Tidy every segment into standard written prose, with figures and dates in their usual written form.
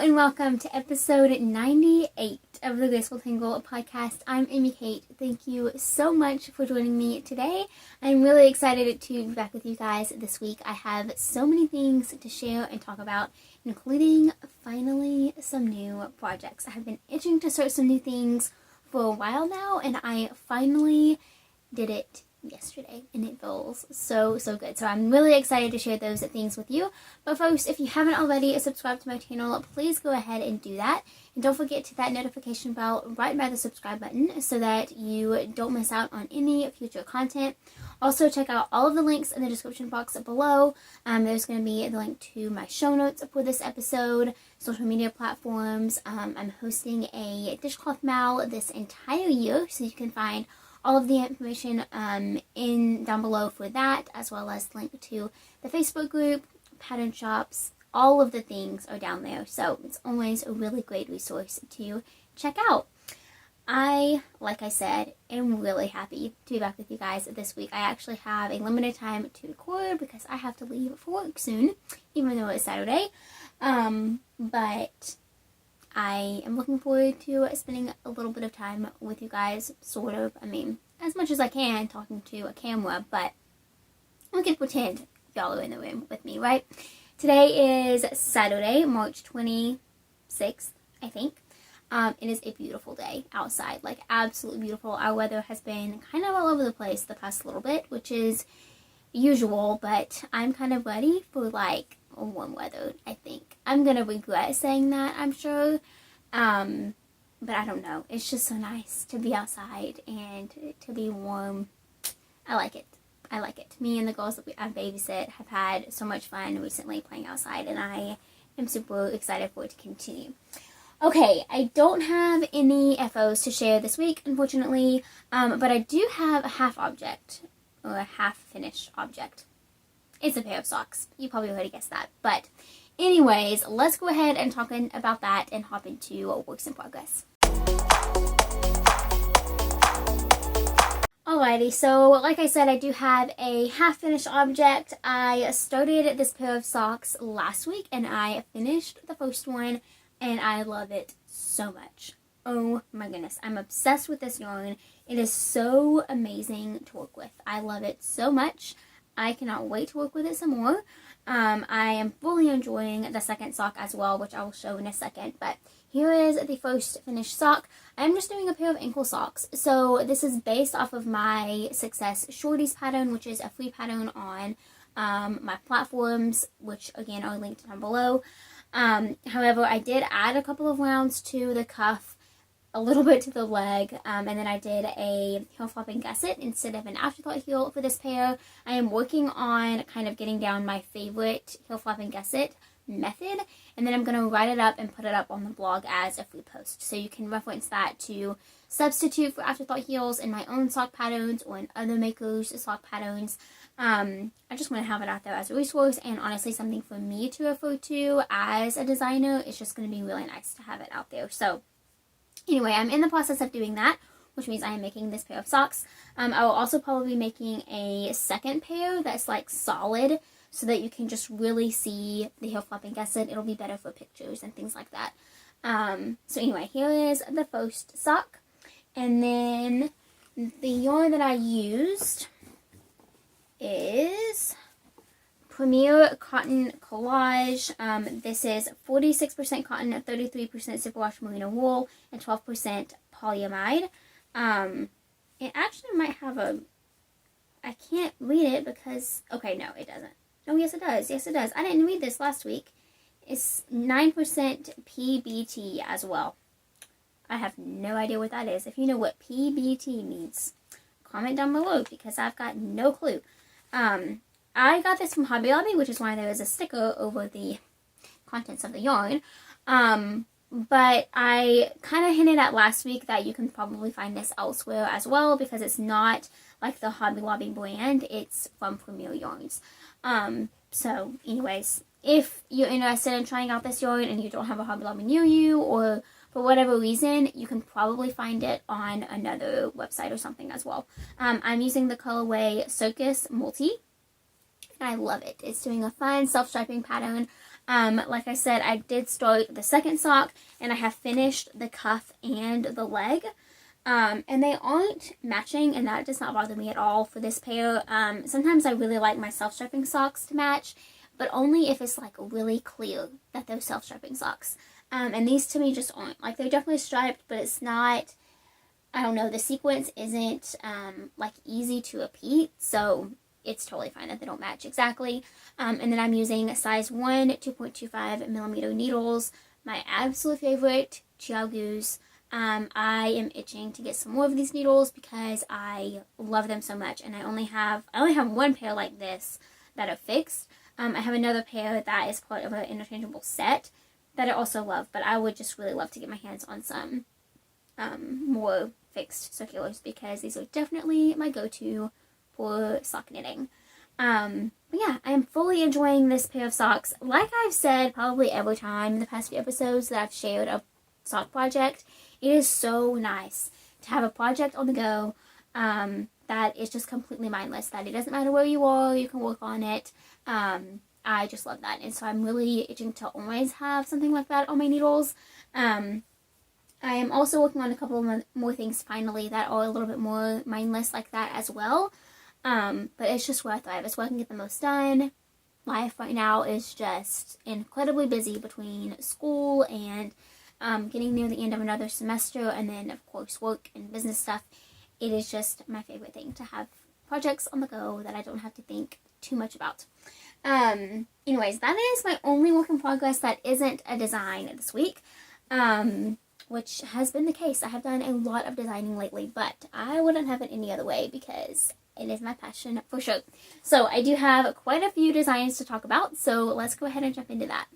and welcome to episode 98 of the Graceful Tangle podcast. I'm Amy Kate. Thank you so much for joining me today. I'm really excited to be back with you guys this week. I have so many things to share and talk about, including finally some new projects. I have been itching to start some new things for a while now, and I finally did it yesterday, and it feels so good. So I'm really excited to share those things with you. But folks, if you haven't already subscribed to my channel, please go ahead and do that. And don't forget to hit that notification bell right by the subscribe button so that you don't miss out on any future content. Also, check out all of the links in the description box below. There's going to be the link to my show notes for this episode, social media platforms. I'm hosting a Dishcloth Mal this entire year, so you can find all of the information down below for that, as well as the link to the Facebook group, pattern shops. All of the things are down there, so it's always a really great resource to check out. Like I said, am really happy to be back with you guys this week. I actually have a limited time to record because I have to leave for work soon, even though it's Saturday. But I am looking forward to spending a little bit of time with you guys, sort of. I mean, as much as I can, talking to a camera, but we can pretend y'all are in the room with me, right? Today is Saturday, March 26th, I think. It is a beautiful day outside, like absolutely beautiful. Our weather has been kind of all over the place the past little bit, which is usual, but I'm kind of ready for like warm weather, I think. I'm gonna regret saying that, I'm sure, but I don't know. It's just so nice to be outside and to be warm. I like it. Me and the girls that I babysit have had so much fun recently playing outside, and I am super excited for it to continue. Okay, I don't have any FOs to share this week, unfortunately, but I do have a half object, or a half finished object. It's a pair of socks. You probably already guessed that. But anyways, let's go ahead and talk about that and hop into works in progress. Alrighty, so like I said, I do have a half-finished object. I started this pair of socks last week, and I finished the first one, and I love it so much. Oh my goodness, I'm obsessed with this yarn. It is so amazing to work with. I love it so much. I cannot wait to work with it some more. I am fully enjoying the second sock as well, which I will show in a second. But here is the first finished sock. I'm just doing a pair of ankle socks. So this is based off of my Success Shorties pattern, which is a free pattern on my platforms, which again are linked down below. However, I did add a couple of rounds to the cuff, a little bit to the leg, and then I did a heel flopping gusset instead of an afterthought heel for this pair. I am working on kind of getting down my favorite heel flopping gusset method, and then I'm going to write it up and put it up on the blog as a free post. So you can reference that to substitute for afterthought heels in my own sock patterns or in other makers' sock patterns. I just want to have it out there as a resource, and honestly something for me to refer to as a designer. It's just going to be really nice to have it out there. So anyway, I'm in the process of doing that, which means I am making this pair of socks. I will also probably be making a second pair that's like solid, so that you can just really see the heel flopping gusset. It'll be better for pictures and things like that. So anyway, here is the first sock. And then the yarn that I used is Premier Cotton Collage. This is 46% cotton, 33% superwash merino wool, and 12% polyamide. It actually might have a, I can't read it because, okay, no, it doesn't. Oh, yes, it does. Yes, it does. I didn't read this last week. It's 9% PBT as well. I have no idea what that is. If you know what PBT means, comment down below because I've got no clue. I got this from Hobby Lobby, which is why there is a sticker over the contents of the yarn. But I kind of hinted at last week that you can probably find this elsewhere as well because it's not like the Hobby Lobby brand. It's from Premier Yarns. So anyways, if you're interested in trying out this yarn and you don't have a Hobby Lobby near you, or for whatever reason, you can probably find it on another website or something as well. I'm using the colorway Circus Multi, and I love it. It's doing a fun self-striping pattern. Like I said, I did start the second sock, and I have finished the cuff and the leg. And they aren't matching, and that does not bother me at all for this pair. Sometimes I really like my self-striping socks to match, but only if it's like really clear that they're self-striping socks. And these to me just aren't. Like, they're definitely striped, but it's not, I don't know, the sequence isn't like easy to repeat, so it's totally fine that they don't match exactly. And then I'm using size 1 2.25 millimeter needles, my absolute favorite Chiaogus. I am itching to get some more of these needles because I love them so much, and I only have one pair like this that are fixed. I have another pair that is part of an interchangeable set that I also love, but I would just really love to get my hands on some more fixed circulars because these are definitely my go-to for sock knitting. But yeah, I am fully enjoying this pair of socks. Like I've said probably every time in the past few episodes that I've shared a sock project, it is so nice to have a project on the go that is just completely mindless, that it doesn't matter where you are, you can work on it. I just love that, and so I'm really itching to always have something like that on my needles. I am also working on a couple of more things finally that are a little bit more mindless like that as well. But it's just where I thrive. It's where I can get the most done. Life right now is just incredibly busy between school and getting near the end of another semester, and then of course work and business stuff. It is just my favorite thing to have projects on the go that I don't have to think too much about. Anyways, that is my only work in progress that isn't a design this week, which has been the case. I have done a lot of designing lately, but I wouldn't have it any other way because it is my passion for sure. So I do have quite a few designs to talk about, so let's go ahead and jump into that.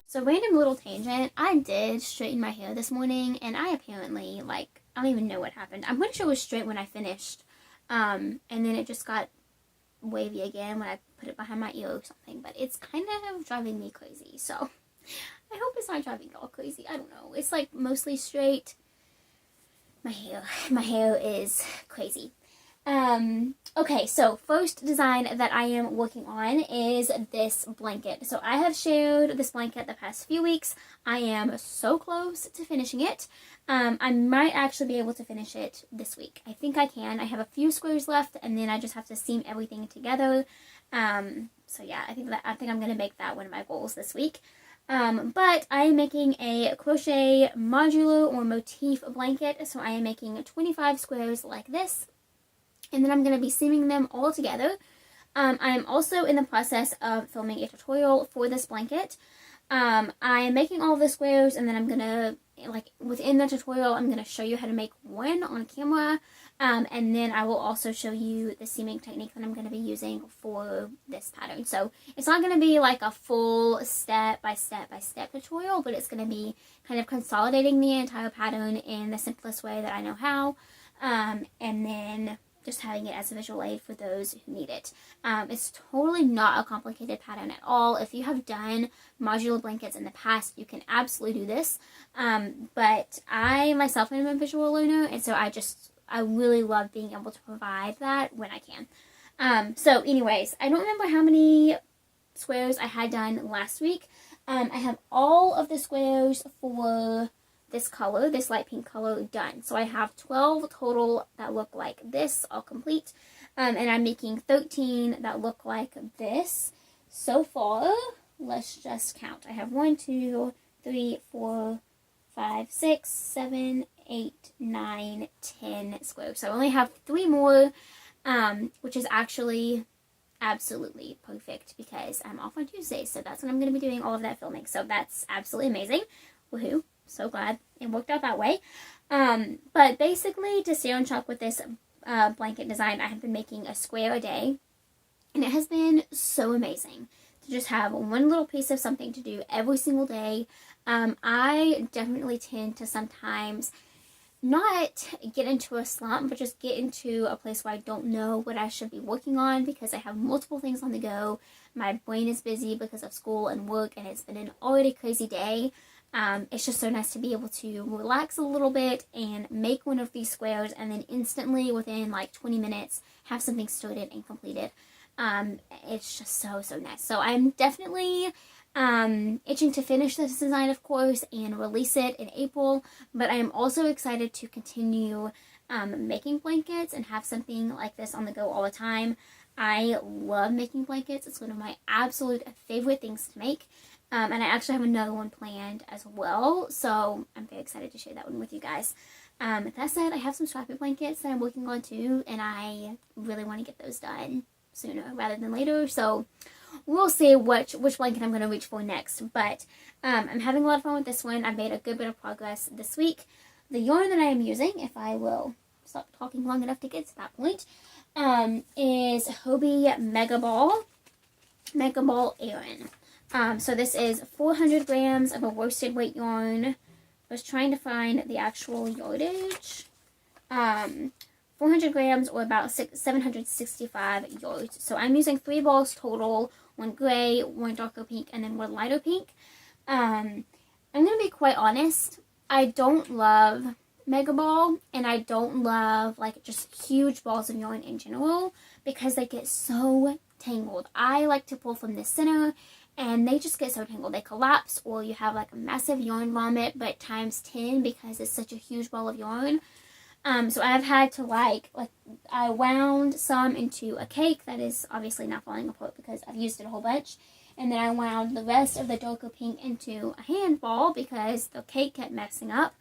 So random little tangent, I did straighten my hair this morning, and I apparently, like, I don't even know what happened. I'm pretty sure it was straight when I finished, and then it just got wavy again when I put it behind my ear or something, but it's kind of driving me crazy, so I hope it's not driving y'all crazy. I don't know. It's like mostly straight. My hair is crazy. Okay, so first design that I am working on is this blanket. So I have shared this blanket the past few weeks. I am so close to finishing it. I might actually be able to finish it this week. I think I can. I have a few squares left, and then I just have to seam everything together. So yeah, I think I'm gonna make that one of my goals this week. But I am making a crochet modular or motif blanket. So I am making 25 squares like this, and then I'm going to be seaming them all together. I am also in the process of filming a tutorial for this blanket. I am making all of the squares, and then I'm going to, like, within the tutorial, I'm going to show you how to make one on camera, and then I will also show you the seaming technique that I'm going to be using for this pattern. So it's not going to be like a full step-by-step tutorial, but it's going to be kind of consolidating the entire pattern in the simplest way that I know how, and then just having it as a visual aid for those who need it. It's totally not a complicated pattern at all. If you have done modular blankets in the past, you can absolutely do this. But I myself am a visual learner, and so I really love being able to provide that when I can. So anyways, I don't remember how many squares I had done last week. I have all of the squares for this color, this light pink color, done. So I have 12 total that look like this, all complete. And I'm making 13 that look like this. So far, let's just count. I have 1, 2, 3, 4, 5, 6, 7, 8, 9, 10 squares. So I only have 3 more, which is actually absolutely perfect because I'm off on Tuesday. So that's when I'm going to be doing all of that filming. So that's absolutely amazing. Woohoo. So glad it worked out that way. But basically, to stay on track with this blanket design, I have been making a square a day, and it has been so amazing to just have one little piece of something to do every single day. I definitely tend to sometimes not get into a slump, but just get into a place where I don't know what I should be working on because I have multiple things on the go. My brain is busy because of school and work, and it's been an already crazy day. It's just so nice to be able to relax a little bit and make one of these squares and then instantly within like 20 minutes have something started and completed. It's just so nice. So I'm definitely itching to finish this design, of course, and release it in April, but I am also excited to continue making blankets and have something like this on the go all the time. I love making blankets. It's one of my absolute favorite things to make. And I actually have another one planned as well, so I'm very excited to share that one with you guys. That said, I have some scrappy blankets that I'm working on too, and I really want to get those done sooner rather than later, so we'll see which blanket I'm going to reach for next. But I'm having a lot of fun with this one. I've made a good bit of progress this week. The yarn that I am using, if I will stop talking long enough to get to that point, is Hobbii Mega Ball Aran. So this is 400 grams of a worsted weight yarn. I was trying to find the actual yardage. 400 grams or about 765 yards. So I'm using 3 balls total, one gray, one darker pink, and then one lighter pink. I'm going to be quite honest. I don't love Mega Ball, and I don't love like just huge balls of yarn in general because they get so tangled. I like to pull from the center, and they just get so tangled. They collapse, or you have like a massive yarn vomit, but times 10 because it's such a huge ball of yarn. So I've had to like I wound some into a cake that is obviously not falling apart because I've used it a whole bunch. And then I wound the rest of the darker pink into a handball because the cake kept messing up.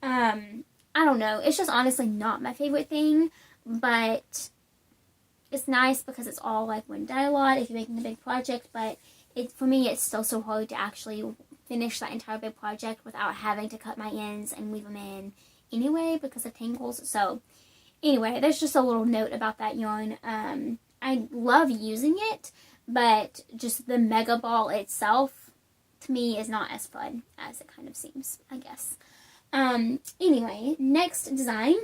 I don't know. It's just honestly not my favorite thing, but it's nice because it's all like one dye lot if you're making a big project, but for me, it's still so hard to actually finish that entire big project without having to cut my ends and weave them in anyway because of tangles. So anyway, there's just a little note about that yarn. I love using it, but just the Mega Ball itself to me is not as fun as it kind of seems, I guess. Anyway, next design.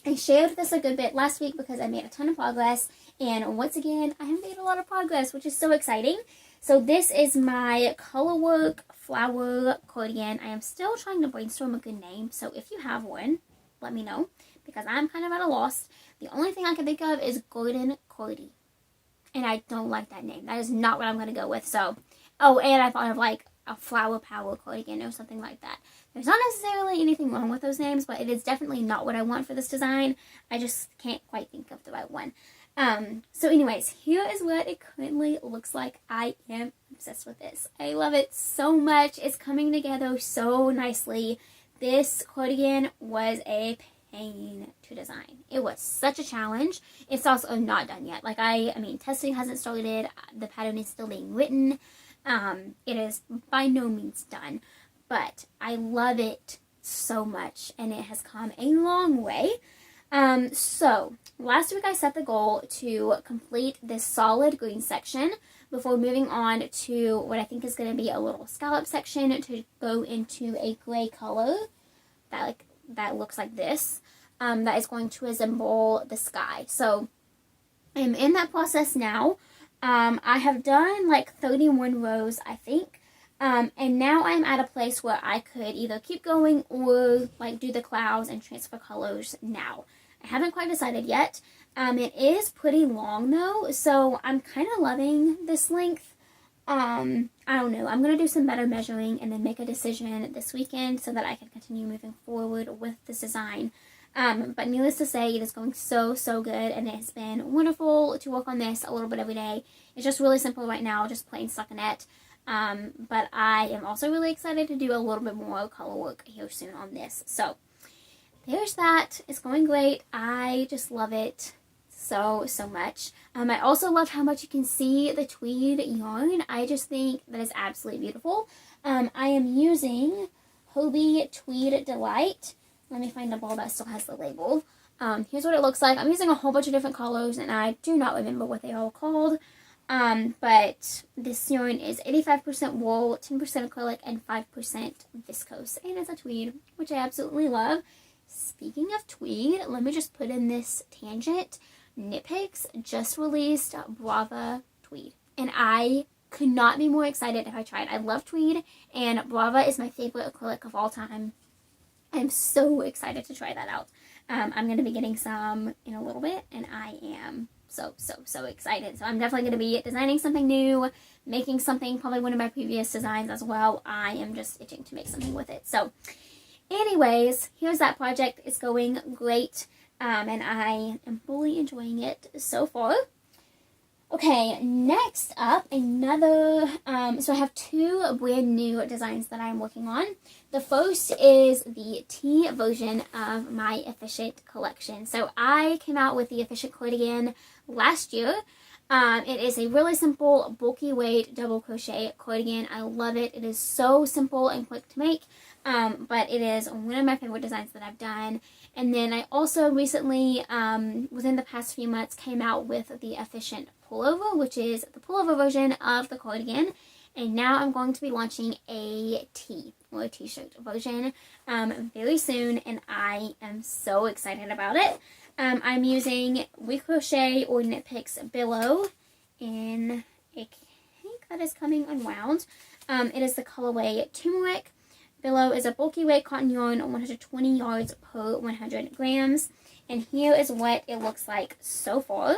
I shared this a good bit last week because I made a ton of progress, and once again I have made a lot of progress, which is so exciting. So this is my colorwork flower cardigan. I am still trying to brainstorm a good name, so if you have one, let me know, because I'm kind of at a loss. The only thing I can think of is Golden Cordy, and I don't like that name. That is not what I'm going to go with. So, oh, and I thought of like a flower power cardigan or something like that. There's not necessarily anything wrong with those names, but it is definitely not what I want for this design. I just can't quite think of the right one. So anyways, here is what it currently looks like. I am obsessed with this. I love it so much. It's coming together so nicely. This cardigan was a pain to design. It was such a challenge. It's also not done yet. Like I mean, testing hasn't started. The pattern is still being written. It is by no means done, but I love it so much, and it has come a long way. So last week I set the goal to complete this solid green section before moving on to what I think is going to be a little scallop section to go into a gray color that looks like this, that is going to resemble the sky. So I'm in that process now. I have done like 31 rows, I think. And now I'm at a place where I could either keep going or like do the clouds and transfer colors now. I haven't quite decided yet. It is pretty long though, so I'm kind of loving this length. I don't know. I'm going to do some better measuring and then make a decision this weekend so that I can continue moving forward with this design. But needless to say, it is going so good, and it has been wonderful to work on this a little bit every day. It's just really simple right now, just plain stockinette. But I am also really excited to do a little bit more color work here soon on this. So there's that. It's going great. I just love it so much. I also love how much you can see the tweed yarn. I just think that is absolutely beautiful. I am using Hobbii Tweed Delight. Let me find a ball that still has the label. Here's what it looks like. I'm using a whole bunch of different colors, and I do not remember what they all called. But this yarn is 85% wool, 10% acrylic, and 5% viscose. And it's a tweed, which I absolutely love. Speaking of tweed, let me just put in this tangent. Knit Picks just released Brava Tweed, and I could not be more excited if I tried. I love tweed, and Brava is my favorite acrylic of all time. I'm so excited to try that out. I'm going to be getting some in a little bit, and I am so excited. So I'm definitely going to be designing something new, making something, probably one of my previous designs as well. I am just itching to make something with it. So anyways, here's that project. It's going great, and I am fully enjoying it so far. Okay, next up, so I have two brand new designs that I'm working on. The first is the tea version of my Efficient collection. So I came out with the Efficient cardigan last year. It is a really simple, bulky weight, double crochet cardigan. I love it. It is so simple and quick to make, but it is one of my favorite designs that I've done. And then I also recently, within the past few months, came out with the Efficient pullover, which is the pullover version of the cardigan. And now I'm going to be launching a tee or a t-shirt version very soon, and I am so excited about it. I'm using We Crochet or Knit Picks Billow in a pink that is coming unwound. It is the colorway Turmeric. Billow is a bulky weight cotton yarn, 120 yards per 100 grams. And here is what it looks like so far.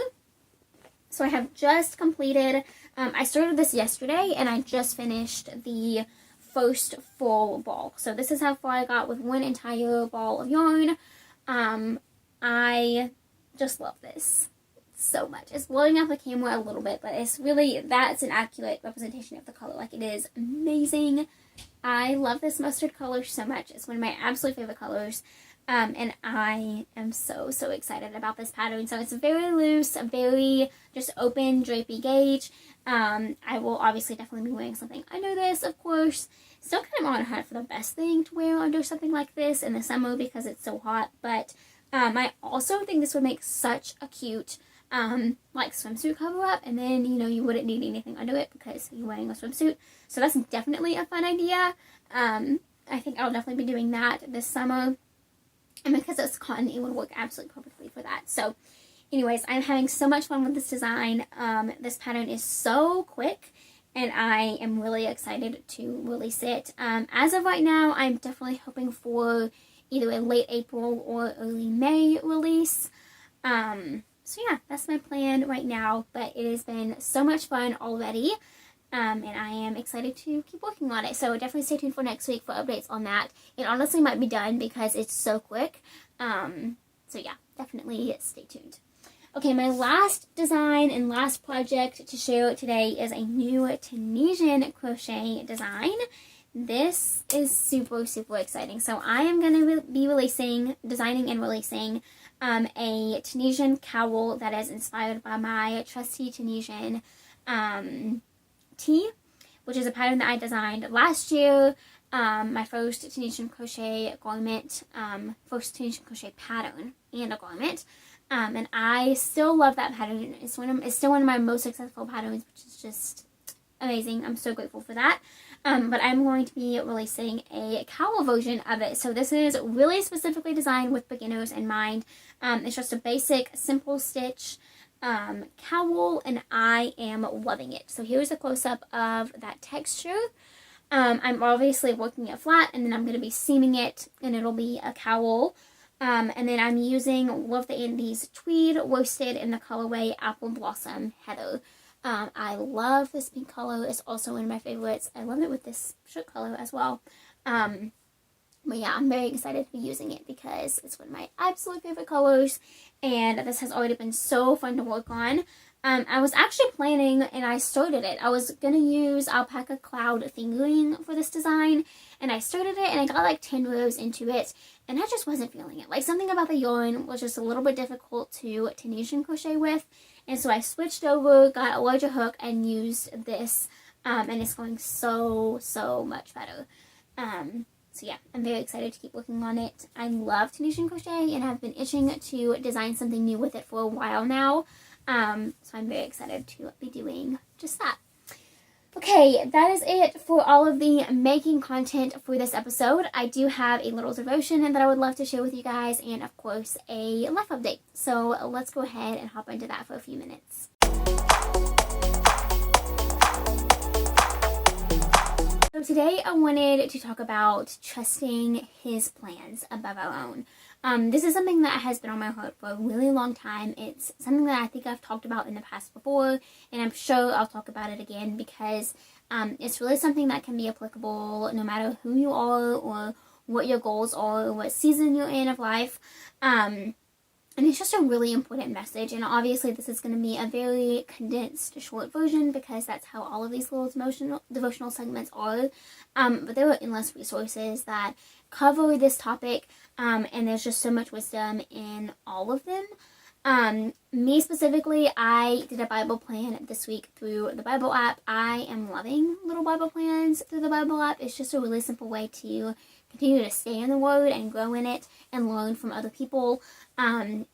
So I have just completed, I started this yesterday, and I just finished the first full ball. So this is how far I got with one entire ball of yarn. I just love this so much. It's blowing out the camera a little bit, but it's really, that's an accurate representation of the color. Like, it is amazing. I love this mustard color so much. It's one of my absolute favorite colors. And I am so excited about this pattern. So it's very loose, very just open, drapey gauge. I will obviously definitely be wearing something under this, of course. Still kind of on a hunt for the best thing to wear under something like this in the summer because it's so hot. But I also think this would make such a cute like swimsuit cover up, and then you wouldn't need anything under it because you're wearing a swimsuit. So that's definitely a fun idea. I think I'll definitely be doing that this summer. And because it's cotton, it would work absolutely perfectly for that. So anyways, I'm having so much fun with this design. This pattern is so quick, and I am really excited to release it. As of right now, I'm definitely hoping for either a late April or early May release. So yeah, that's my plan right now, but it has been so much fun already. And I am excited to keep working on it. So definitely stay tuned for next week for updates on that. It honestly might be done because it's so quick. So yeah, definitely stay tuned. Okay, my last design and last project to share today is a new Tunisian crochet design. This is super exciting. So I am going to be designing and releasing a Tunisian cowl that is inspired by my trusty Tunisian tee, which is a pattern that I designed last year. My first Tunisian crochet garment, first Tunisian crochet pattern and a garment. And I still love that pattern. It's still one of my most successful patterns, which is just amazing. I'm so grateful for that. But I'm going to be releasing a cowl version of it. So this is really specifically designed with beginners in mind. It's just a basic, simple stitch cowl, and I am loving it. So here's a close-up of that texture. I'm obviously working it flat, and then I'm going to be seaming it, and it'll be a cowl. And then I'm using Love the Andes tweed worsted in the colorway Apple Blossom Heather. I love this pink color. It's also one of my favorites. I love it with this shirt color as well. But yeah, I'm very excited to be using it because it's one of my absolute favorite colors, and this has already been so fun to work on. I was actually planning, and I started it. I was going to use Alpaca Cloud fingering for this design, and I started it, and I got like 10 rows into it, and I just wasn't feeling it. Like, something about the yarn was just a little bit difficult to Tunisian crochet with, and so I switched over, got a larger hook, and used this, and it's going so much better. So yeah, I'm very excited to keep working on it. I love Tunisian crochet, and I've been itching to design something new with it for a while now. So I'm very excited to be doing just that. Okay, that is it for all of the making content for this episode. I do have a little devotion that I would love to share with you guys, and of course a life update. So let's go ahead and hop into that for a few minutes. So today I wanted to talk about trusting his plans above our own. This is something that has been on my heart for a really long time. It's something that I think I've talked about in the past before, and I'm sure I'll talk about it again because it's really something that can be applicable no matter who you are or what your goals are or what season you're in of life. And it's just a really important message, and obviously this is going to be a very condensed, short version because that's how all of these little devotional segments are. But there are endless resources that cover this topic, and there's just so much wisdom in all of them. Me specifically, I did a Bible plan this week through the Bible app. I am loving little Bible plans through the Bible app. It's just a really simple way to continue to stay in the Word and grow in it and learn from other people. And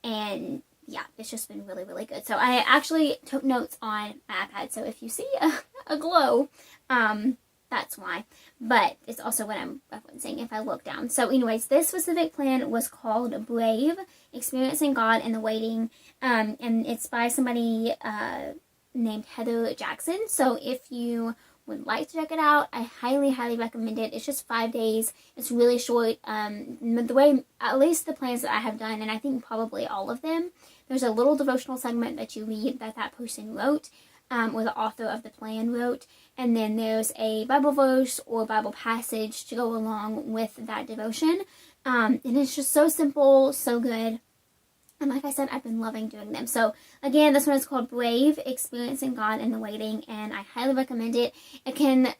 yeah, it's just been really, really good. So I actually took notes on my iPad. So if you see a glow, that's why. But it's also what I'm referencing if I look down. So anyways, this specific plan was called Brave, Experiencing God in the Waiting. And it's by somebody named Heather Jackson. So if you would like to check it out, I highly, highly recommend it. It's just 5 days. It's really short. The way, at least the plans that I have done, and I think probably all of them, there's a little devotional segment that you read that person wrote, or the author of the plan wrote, and then there's a Bible verse or Bible passage to go along with that devotion. And it's just so simple, so good. And like I said, I've been loving doing them. So again, this one is called Brave, Experiencing God in the Waiting, and I highly recommend it. It can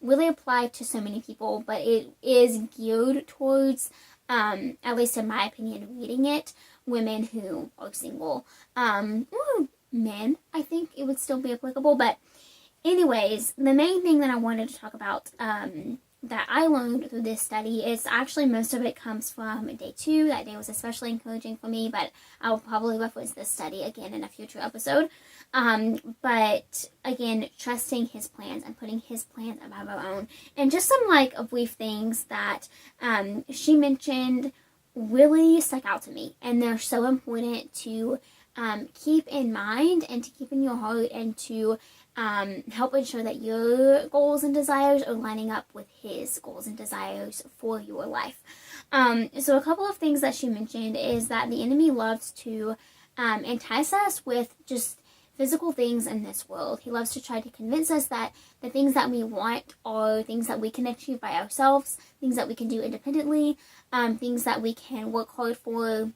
really apply to so many people, but it is geared towards, at least in my opinion, reading it, women who are single. Or men, I think it would still be applicable. But anyways, the main thing that I wanted to talk about that I learned through this study is actually most of it comes from day 2. That day was especially encouraging for me, but I will probably reference this study again in a future episode. But again, trusting his plans and putting his plans above our own. And just some brief things that she mentioned really stuck out to me. And they're so important to keep in mind and to keep in your heart and to help ensure that your goals and desires are lining up with his goals and desires for your life. So a couple of things that she mentioned is that the enemy loves to entice us with just physical things in this world. He loves to try to convince us that the things that we want are things that we can achieve by ourselves, things that we can do independently, things that we can work hard for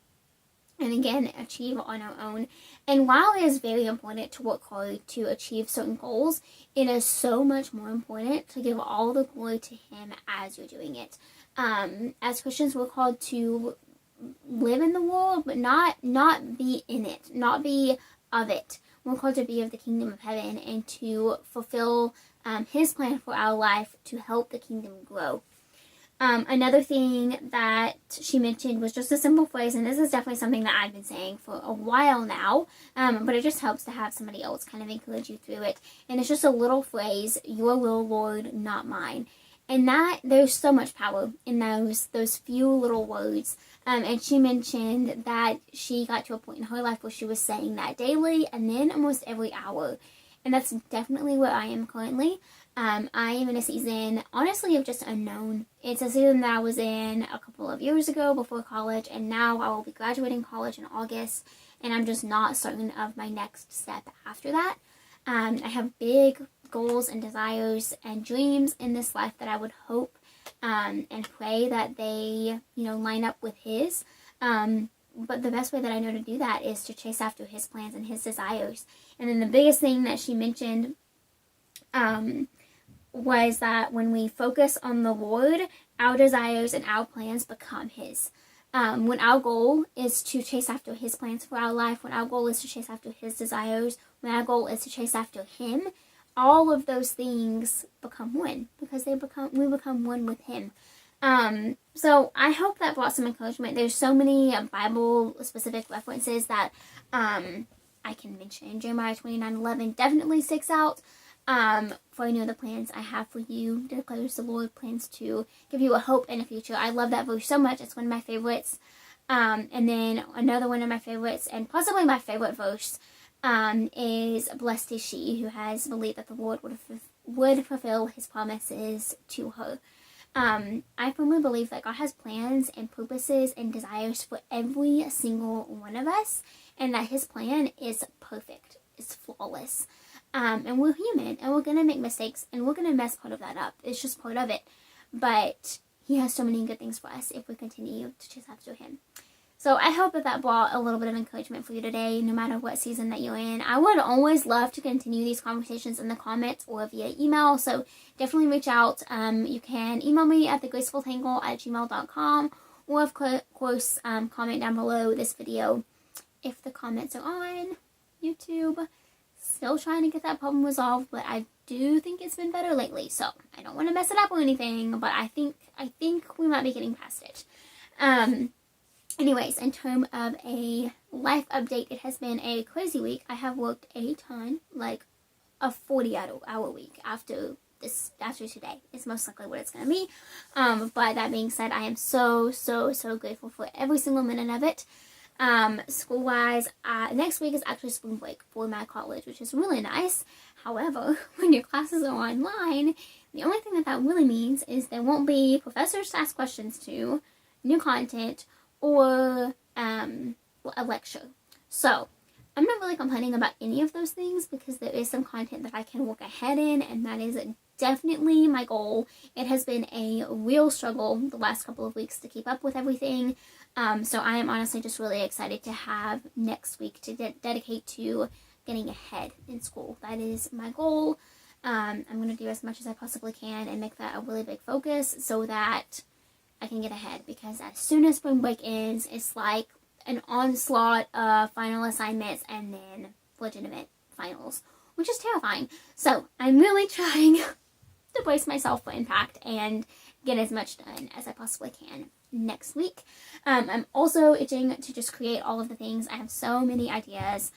and again, achieve on our own. And while it is very important to work hard to achieve certain goals, it is so much more important to give all the glory to him as you're doing it. As Christians, we're called to live in the world, but not be in it, not be of it. We're called to be of the kingdom of heaven and to fulfill his plan for our life to help the kingdom grow. Another thing that she mentioned was just a simple phrase, and this is definitely something that I've been saying for a while now, but it just helps to have somebody else kind of encourage you through it. And it's just a little phrase, your will, Lord, not mine. And that, there's so much power in those few little words. And she mentioned that she got to a point in her life where she was saying that daily and then almost every hour. And that's definitely where I am currently. I am in a season, honestly, of just unknown. It's a season that I was in a couple of years ago before college, and now I will be graduating college in August, and I'm just not certain of my next step after that. I have big goals and desires and dreams in this life that I would hope and pray that they, line up with his. But the best way that I know to do that is to chase after his plans and his desires. And then the biggest thing that she mentioned was that when we focus on the Lord, our desires and our plans become his. When our goal is to chase after his plans for our life, when our goal is to chase after his desires, when our goal is to chase after him, all of those things become one because we become one with him. So I hope that brought some encouragement. There's so many Bible specific references that I can mention. Jeremiah 29:11 definitely sticks out. For the plans I have for you, declares the Lord, plans to give you a hope in the future. I love that verse so much. It's one of my favorites. And then another one of my favorites, and possibly my favorite verse, is blessed is she who has believed that the Lord would would fulfill his promises to her. I firmly believe that God has plans and purposes and desires for every single one of us, and that his plan is perfect. It's flawless. And we're human, and we're going to make mistakes, and we're going to mess part of that up. It's just part of it. But he has so many good things for us if we continue to chase after him. So I hope that brought a little bit of encouragement for you today, no matter what season that you're in. I would always love to continue these conversations in the comments or via email, so definitely reach out. You can email me at thegracefultangle@gmail.com, or of course comment down below this video if the comments are on YouTube. Still trying to get that problem resolved, but I do think it's been better lately, so I don't want to mess it up or anything, but I think we might be getting past it. Anyways, in terms of a life update, it has been a crazy week. I have worked a ton, like a 40-hour week after today. It's most likely what it's going to be. But that being said, I am so grateful for every single minute of it. School-wise, next week is actually spring break for my college, which is really nice. However, when your classes are online, the only thing that really means is there won't be professors to ask questions to, new content, or a lecture. So I'm not really complaining about any of those things because there is some content that I can work ahead in, and that is definitely my goal. It has been a real struggle the last couple of weeks to keep up with everything. So I am honestly just really excited to have next week to dedicate to getting ahead in school. That is my goal. I'm going to do as much as I possibly can and make that a really big focus so that I can get ahead, because as soon as spring break ends, it's like an onslaught of final assignments and then legitimate finals, which is terrifying. So I'm really trying to brace myself for impact and get as much done as I possibly can next week. I'm also itching to just create all of the things. I have so many ideas,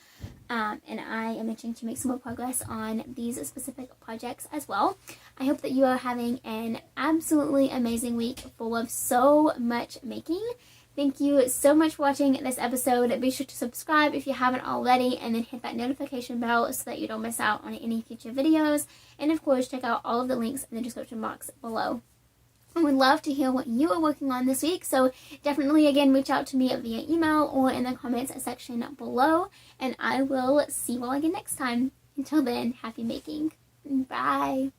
and I am itching to make some more progress on these specific projects as well. I hope that you are having an absolutely amazing week full of so much making. Thank you so much for watching this episode. Be sure to subscribe if you haven't already, and then hit that notification bell so that you don't miss out on any future videos. And of course, check out all of the links in the description box below. I would love to hear what you are working on this week, so definitely again reach out to me via email or in the comments section below, and I will see you all again next time. Until then, happy making. Bye.